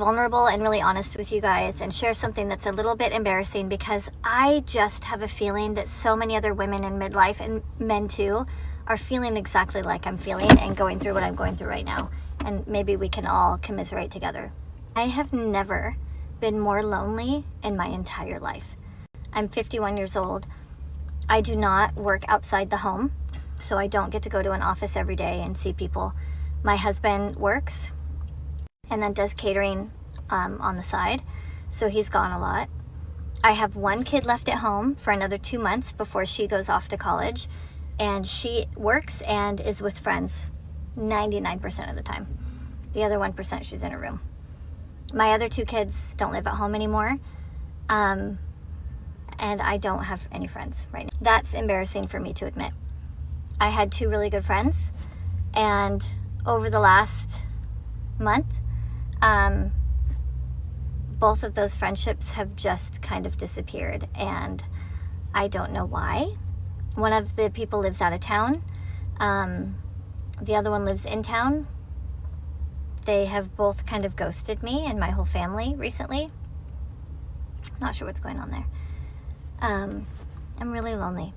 Vulnerable and really honest with you guys and share something that's a little bit embarrassing, because I just have a feeling that so many other women in midlife, and men too, are feeling exactly like I'm feeling and going through what I'm going through right now. And maybe we can all commiserate together. I have never been more lonely in my entire life. I'm 51 years old. I do not work outside the home, so I don't get to go to an office every day and see people. My husband works and then does catering on the side, so he's gone a lot. I have one kid left at home for another 2 months before she goes off to college, and she works and is with friends 99% of the time. The other 1%, she's in her room. My other 2 kids don't live at home anymore, and I don't have any friends right now. That's embarrassing for me to admit. I had 2 really good friends, and over the last month, both of those friendships have just kind of disappeared, and I don't know why. One of the people lives out of town. The other one lives in town. They have both kind of ghosted me and my whole family recently. Not sure what's going on there. I'm really lonely.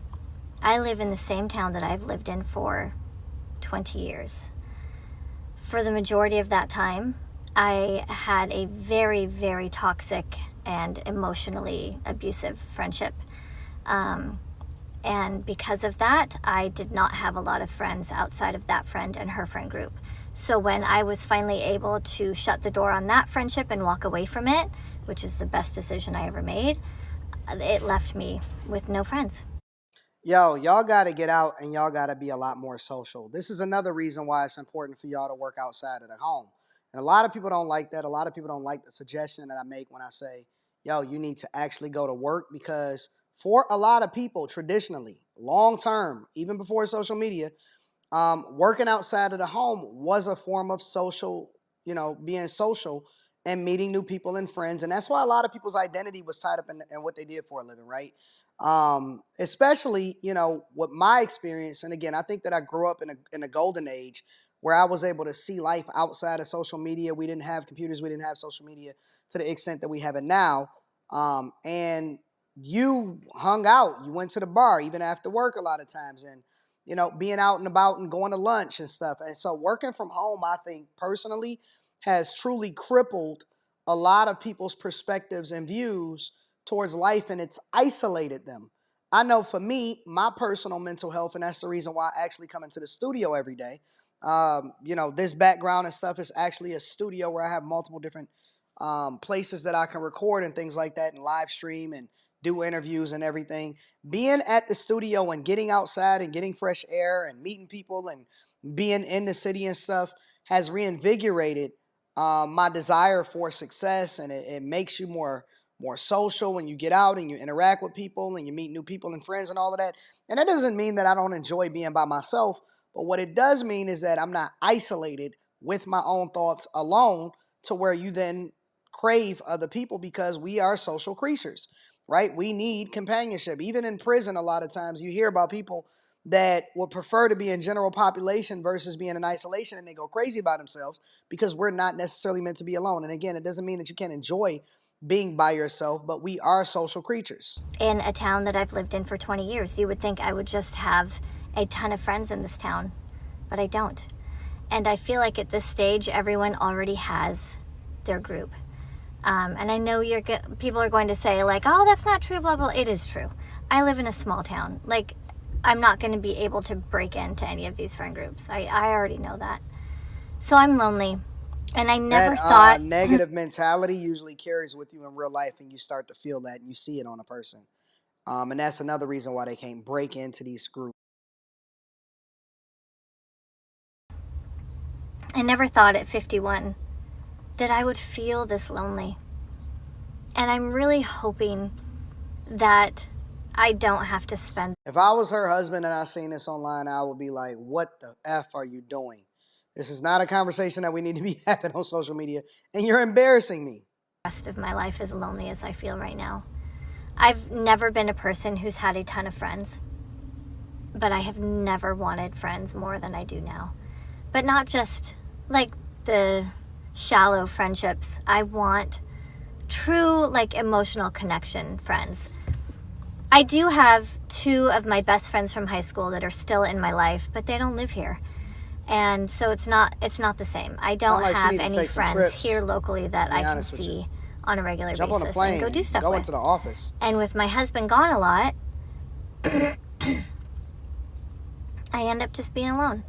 I live in the same town that I've lived in for 20 years. For the majority of that time, I had a very, very toxic and emotionally abusive friendship. And because of that, I did not have a lot of friends outside of that friend and her friend group. So when I was finally able to shut the door on that friendship and walk away from it, which is the best decision I ever made, it left me with no friends. Yo, y'all got to get out and y'all got to be a lot more social. This is another reason why it's important for y'all to work outside of the home. And a lot of people don't like that. A lot of people don't like the suggestion that I make when I say, yo, you need to actually go to work, because for a lot of people, traditionally, long term, even before social media, working outside of the home was a form of social, being social and meeting new people and friends. And that's why a lot of people's identity was tied up in what they did for a living, right? Especially, with my experience. And again, I think that I grew up in a golden age where I was able to see life outside of social media. We didn't have computers. We didn't have social media to the extent that we have it now. And you hung out, you went to the bar, even after work a lot of times. And being out and about and going to lunch and stuff. And so working from home, I think personally, has truly crippled a lot of people's perspectives and views towards life, and it's isolated them. I know for me, my personal mental health, and that's the reason why I actually come into the studio every day. This background and stuff is actually a studio where I have multiple different places that I can record and things like that, and live stream and do interviews and everything. Being at the studio and getting outside and getting fresh air and meeting people and being in the city and stuff has reinvigorated my desire for success, and it makes you more social when you get out and you interact with people and you meet new people and friends and all of that. And that doesn't mean that I don't enjoy being by myself, but what it does mean is that I'm not isolated with my own thoughts alone, to where you then crave other people, because we are social creatures, right? We need companionship. Even in prison, a lot of times you hear about people that would prefer to be in general population versus being in isolation, and they go crazy by themselves because we're not necessarily meant to be alone. And again, it doesn't mean that you can't enjoy being by yourself, but we are social creatures. In a town that I've lived in for 20 years, you would think I would just have a ton of friends in this town, but I don't. And I feel like at this stage, everyone already has their group. And I know people are going to say, like, oh, that's not true, blah, blah. It is true. I live in a small town. Like, I'm not going to be able to break into any of these friend groups. I already know that. So I'm lonely. And I never thought... negative mentality usually carries with you in real life, and you start to feel that and you see it on a person. And that's another reason why they can't break into these groups. I never thought at 51 that I would feel this lonely. And I'm really hoping that I don't have to spend... If I was her husband and I seen this online, I would be like, what the F are you doing? This is not a conversation that we need to be having on social media, and you're embarrassing me. The rest of my life as lonely as I feel right now. I've never been a person who's had a ton of friends, but I have never wanted friends more than I do now. But not just like the shallow friendships. I want true, like, emotional connection friends. I do have 2 of my best friends from high school that are still in my life, but they don't live here. And so it's not the same. I don't like she have need to any take some friends trips, here locally that to be I can honest with you. see on a regular Jump on a basis plane and go do and stuff go with. into the office. And with my husband gone a lot, I end up just being alone.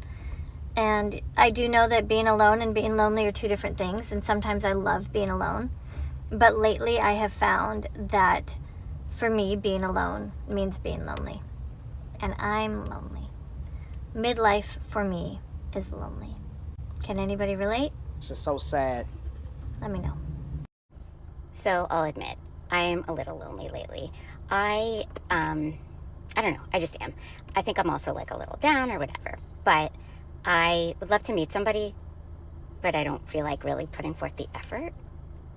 And I do know that being alone and being lonely are 2 different things, and sometimes I love being alone. But lately I have found that for me, being alone means being lonely. And I'm lonely. Midlife for me is lonely. Can anybody relate? It's just so sad. Let me know. So I'll admit, I am a little lonely lately. I don't know, I just am. I think I'm also like a little down or whatever. But I would love to meet somebody, but I don't feel like really putting forth the effort.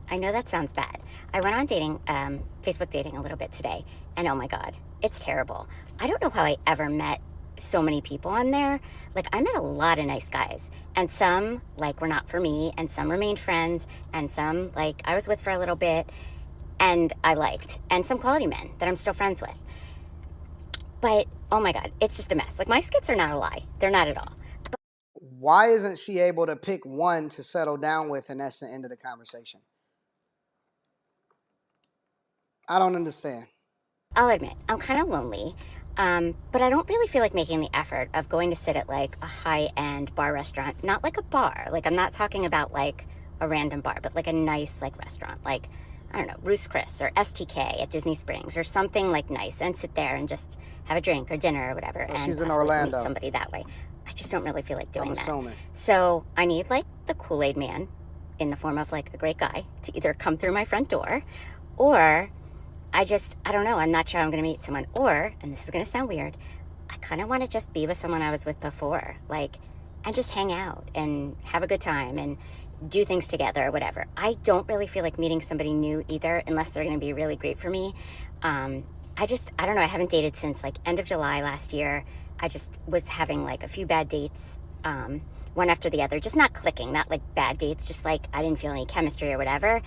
I know that sounds bad. I went on dating, Facebook dating a little bit today, and oh my God, it's terrible. I don't know how I ever met so many people on there. Like, I met a lot of nice guys, and some, like, were not for me, and some remained friends, and some, like, I was with for a little bit, and I liked, and some quality men that I'm still friends with. But, oh my God, it's just a mess. Like, my skits are not a lie. They're not at all. Why isn't she able to pick one to settle down with, and that's the end of the conversation? I don't understand. I'll admit, I'm kind of lonely, but I don't really feel like making the effort of going to sit at like a high-end bar restaurant. Not like a bar. Like, I'm not talking about like a random bar, but like a nice like restaurant. Like, I don't know, Ruth's Chris or STK at Disney Springs or something like nice, and sit there and just have a drink or dinner or whatever. Well, and she's in possibly Orlando. meet somebody that way. I just don't really feel like doing I'm that. assuming. So I need like the Kool-Aid man in the form of like a great guy to either come through my front door, or I don't know. I'm not sure I'm going to meet someone. Or, and this is going to sound weird, I kind of want to just be with someone I was with before, like, and just hang out and have a good time and do things together or whatever. I don't really feel like meeting somebody new either, unless they're going to be really great for me. I don't know. I haven't dated since like end of July last year. I just was having like a few bad dates, one after the other, just not clicking, not like bad dates, just like I didn't feel any chemistry or whatever.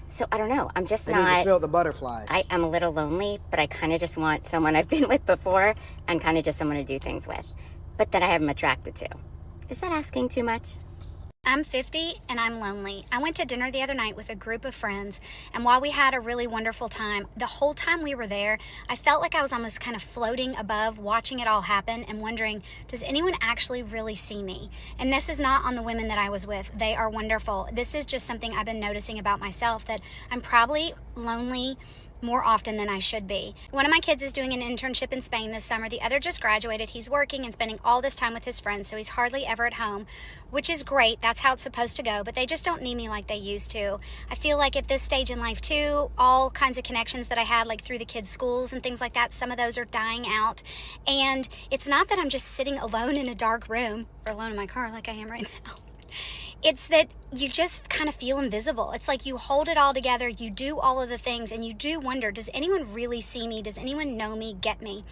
So I don't know. I'm just They need to not. feel the butterflies. I'm a little lonely, but I kind of just want someone I've been with before and kind of just someone to do things with, but that I am attracted to. Is that asking too much? I'm 50 and I'm lonely. I went to dinner the other night with a group of friends, and while we had a really wonderful time, the whole time we were there, I felt like I was almost kind of floating above, watching it all happen and wondering, does anyone actually really see me? And this is not on the women that I was with. They are wonderful. This is just something I've been noticing about myself, that I'm probably lonely more often than I should be. One of my kids is doing an internship in Spain this summer. The other just graduated. He's working and spending all this time with his friends, so he's hardly ever at home, which is great. That's how it's supposed to go, but they just don't need me like they used to. I feel like at this stage in life too, all kinds of connections that I had like through the kids' schools and things like that, some of those are dying out. And it's not that I'm just sitting alone in a dark room or alone in my car like I am right now. It's that you just kind of feel invisible. It's like you hold it all together, you do all of the things, and you do wonder, does anyone really see me? Does anyone know me, get me?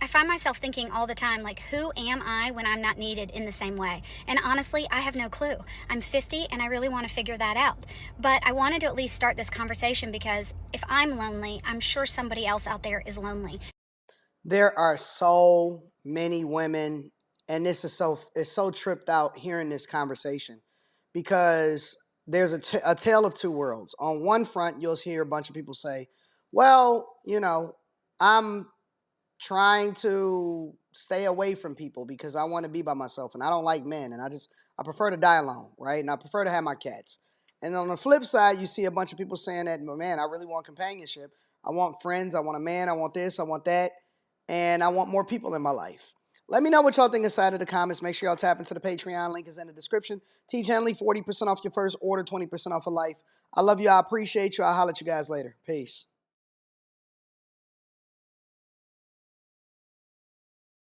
I find myself thinking all the time, like, who am I when I'm not needed in the same way? And honestly, I have no clue. I'm 50 and I really want to figure that out. But I wanted to at least start this conversation because if I'm lonely, I'm sure somebody else out there is lonely. There are so many women, and this is it's so tripped out hearing this conversation, because there's a tale of two worlds. On one front, you'll hear a bunch of people say, well, I'm trying to stay away from people because I want to be by myself and I don't like men and I prefer to die alone, right? And I prefer to have my cats. And on the flip side, you see a bunch of people saying that, man, I really want companionship. I want friends. I want a man. I want this. I want that. And I want more people in my life. Let me know what y'all think inside of the comments. Make sure y'all tap into the Patreon. Link is in the description. Teach Henley, 40% off your first order, 20% off of life. I love you. I appreciate you. I'll holler at you guys later. Peace.